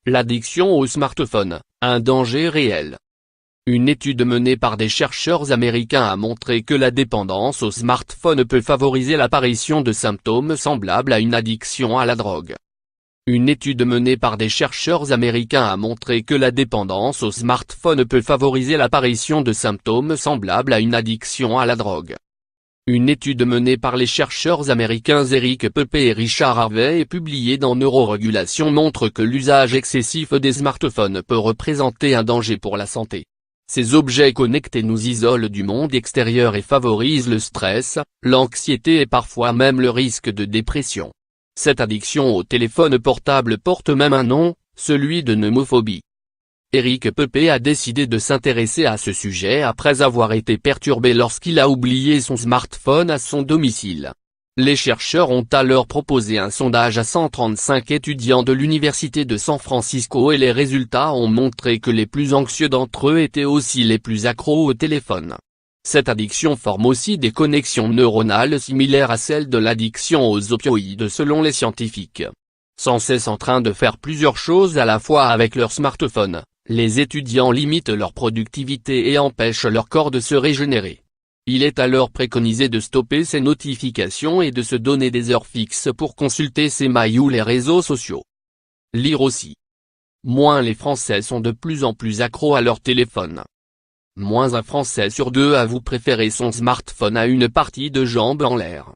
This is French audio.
L'addiction au smartphone, un danger réel. Une étude menée par des chercheurs américains a montré que la dépendance au smartphone peut favoriser l'apparition de symptômes semblables à une addiction à la drogue. Une étude menée par des chercheurs américains a montré que la dépendance au smartphone peut favoriser l'apparition de symptômes semblables à une addiction à la drogue. Une étude menée par les chercheurs américains Eric Pepe et Richard Harvey et publiée dans Neurorégulation montre que l'usage excessif des smartphones peut représenter un danger pour la santé. Ces objets connectés nous isolent du monde extérieur et favorisent le stress, l'anxiété et parfois même le risque de dépression. Cette addiction au téléphone portable porte même un nom, celui de nomophobie. Eric Pepe a décidé de s'intéresser à ce sujet après avoir été perturbé lorsqu'il a oublié son smartphone à son domicile. Les chercheurs ont alors proposé un sondage à 135 étudiants de l'Université de San Francisco et les résultats ont montré que les plus anxieux d'entre eux étaient aussi les plus accros au téléphone. Cette addiction forme aussi des connexions neuronales similaires à celles de l'addiction aux opioïdes selon les scientifiques. Sans cesse en train de faire plusieurs choses à la fois avec leur smartphone, les étudiants limitent leur productivité et empêchent leur corps de se régénérer. Il est alors préconisé de stopper ces notifications et de se donner des heures fixes pour consulter ses mails ou les réseaux sociaux. Lire aussi. Moins les Français sont de plus en plus accros à leur téléphone. Moins un Français sur deux avoue préférer son smartphone à une partie de jambes en l'air.